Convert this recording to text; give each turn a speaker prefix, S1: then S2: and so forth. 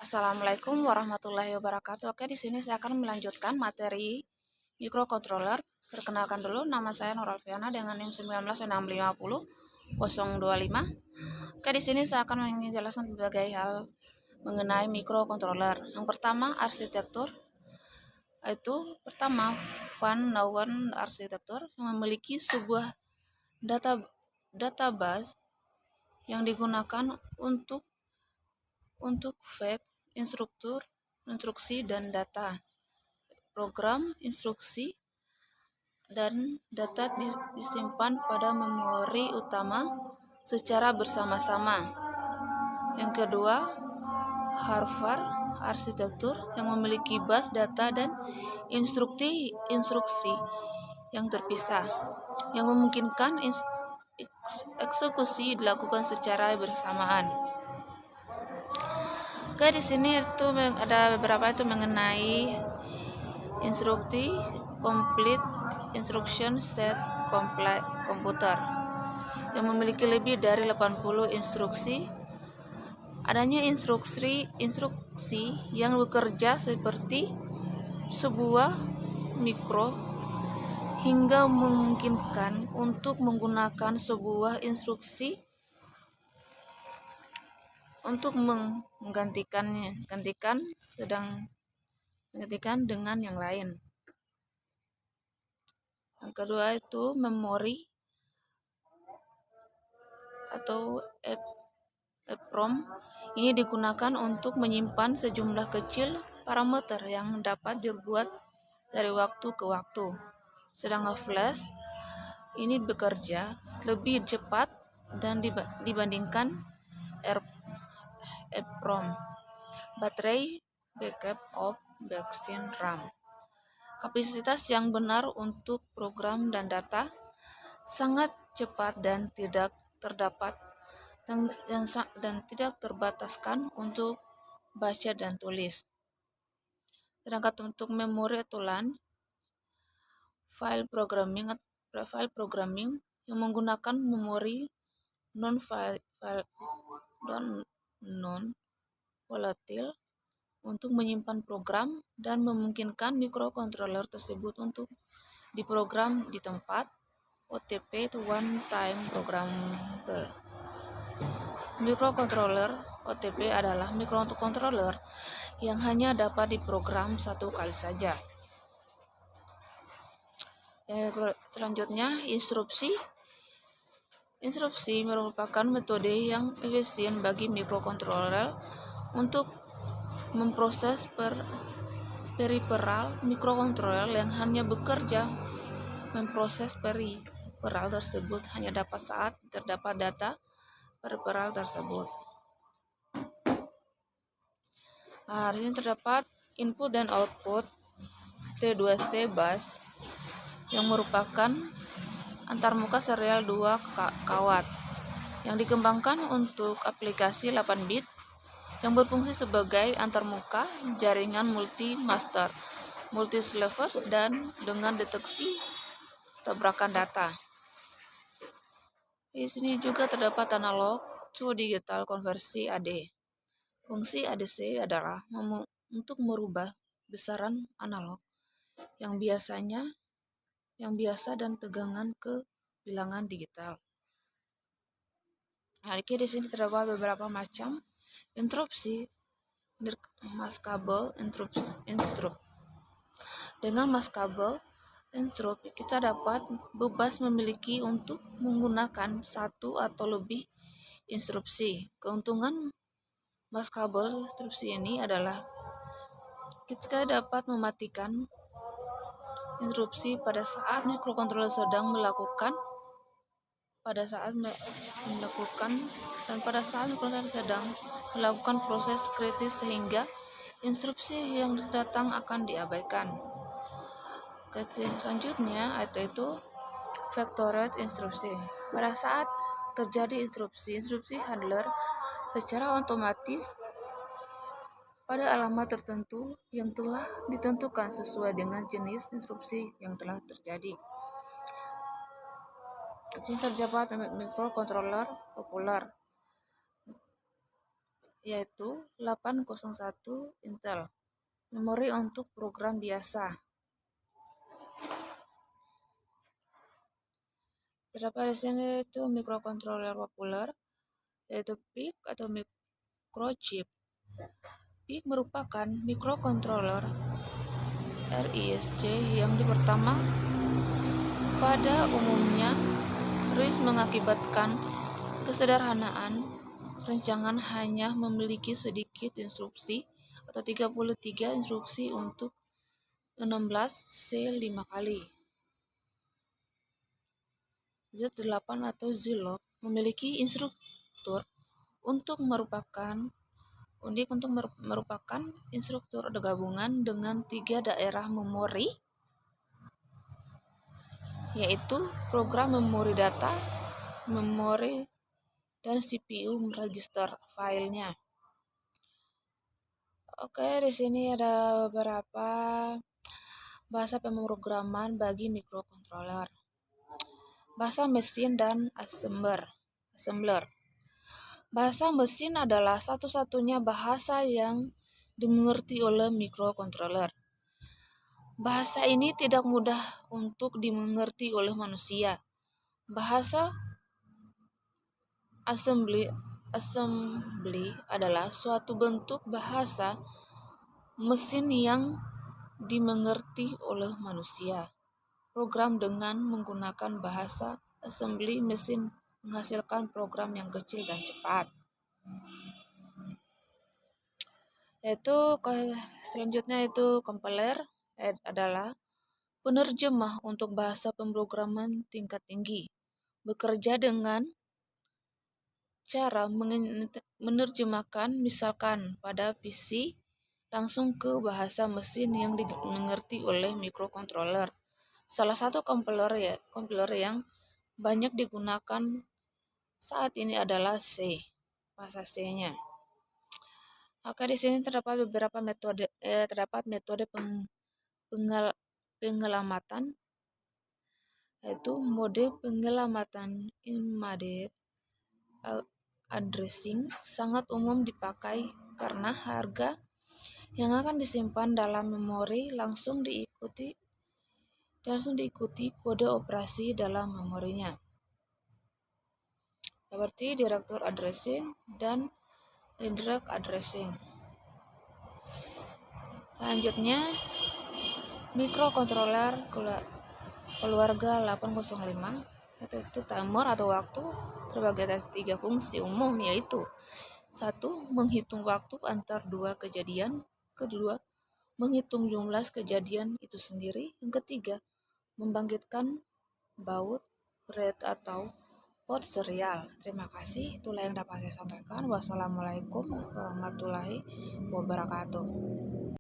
S1: Assalamualaikum warahmatullahi wabarakatuh. Oke, di sini saya akan melanjutkan materi microcontroller. Perkenalkan dulu, nama saya Nur Alfiana dengan NIM 1950025. Oke, di sini saya akan menjelaskan berbagai hal mengenai microcontroller. Yang pertama, arsitektur. Itu pertama, Van Neumann arsitektur yang memiliki sebuah database yang digunakan untuk fact, instruksi dan data. Program, instruksi, dan data disimpan pada memori utama secara bersama-sama. Yang kedua, Harvard arsitektur yang memiliki bus data dan instruksi yang terpisah, yang memungkinkan eksekusi dilakukan secara bersamaan. Oke, di sini itu ada beberapa itu mengenai instruksi complete instruction set komputer yang memiliki lebih dari 80 instruksi. Adanya instruksi yang bekerja seperti sebuah mikro hingga memungkinkan untuk menggunakan sebuah instruksi untuk menggantikan dengan yang lain. Yang kedua itu memori atau EEPROM. Ini digunakan untuk menyimpan sejumlah kecil parameter yang dapat dibuat dari waktu ke waktu. Sedangkan flash ini bekerja lebih cepat dan dibandingkan EEPROM. Baterai backup of backstream RAM. Kapasitas yang benar untuk program dan data sangat cepat dan tidak tidak terbataskan untuk baca dan tulis. Sedangkan untuk memori atau LAN, file programming yang menggunakan memori non volatile untuk menyimpan program dan memungkinkan microcontroller tersebut untuk diprogram di tempat. OTP itu one time programmable. Microcontroller OTP adalah microcontroller yang hanya dapat diprogram satu kali saja. Selanjutnya, instruksi merupakan metode yang efisien bagi microcontroller untuk memproses peripheral microcontroller yang hanya bekerja memproses peripheral tersebut hanya dapat saat terdapat data peripheral tersebut. Di sini terdapat input dan output T2C bus yang merupakan antarmuka serial 2 kawat yang dikembangkan untuk aplikasi 8 bit yang berfungsi sebagai antarmuka jaringan multi-master, multi-slavers, dan dengan deteksi tabrakan data. Di sini juga terdapat analog to digital konversi AD. Fungsi ADC adalah untuk merubah besaran analog yang biasa dan tegangan ke bilangan digital. Di sini terdapat beberapa macam interupsi maskable instrup. Dengan maskable instrup kita dapat bebas memiliki untuk menggunakan satu atau lebih instruksi. Keuntungan maskable instruksi ini adalah kita dapat mematikan instruksi pada saat microcontroller sedang melakukan microcontroller sedang melakukan proses kritis sehingga instruksi yang datang akan diabaikan. Selanjutnya yaitu factored instruksi. Pada saat terjadi instruksi handler secara otomatis pada alamat tertentu yang telah ditentukan sesuai dengan jenis instruksi yang telah terjadi. Di sini terdapat microcontroller populer. yaitu 801 Intel. Memori untuk program biasa. Terdapat di sini itu microcontroller populer, yaitu PIC atau microchip. PIC merupakan microcontroller RISC yang pertama pada umumnya. RISC mengakibatkan kesederhanaan rancangan hanya memiliki sedikit instruksi atau 33 instruksi untuk 16C 5 kali. Z8 atau Zilog memiliki instruktur untuk merupakan instruktur gabungan dengan 3 daerah memori, yaitu program memori data, memori, dan CPU register filenya. Oke, di sini ada beberapa bahasa pemrograman bagi microcontroller. Bahasa mesin dan assembler. Bahasa mesin adalah satu-satunya bahasa yang dimengerti oleh microcontroller. Bahasa ini tidak mudah untuk dimengerti oleh manusia. Bahasa assembly adalah suatu bentuk bahasa mesin yang dimengerti oleh manusia. Program dengan menggunakan bahasa assembly mesin menghasilkan program yang kecil dan cepat. Selanjutnya itu compiler adalah penerjemah untuk bahasa pemrograman tingkat tinggi. Bekerja dengan cara menerjemahkan misalkan pada PC langsung ke bahasa mesin yang dimengerti oleh microcontroller. Salah satu compiler yang banyak digunakan saat ini adalah C, bahasa C-nya. Oke, di sini terdapat beberapa metode penyelamatan, yaitu mode penyelamatan immediate addressing sangat umum dipakai karena harga yang akan disimpan dalam memori langsung diikuti kode operasi dalam memorinya, seperti directory addressing dan indirect addressing. Selanjutnya, microcontroller keluarga 805, yaitu timer atau waktu terbagi atas 3 fungsi umum, yaitu 1. Menghitung waktu antar 2 kejadian. Kedua, menghitung jumlah kejadian itu sendiri. Yang ketiga, membangkitkan baud rate atau port serial. Terima kasih, itulah yang dapat saya sampaikan. Wassalamualaikum warahmatullahi wabarakatuh.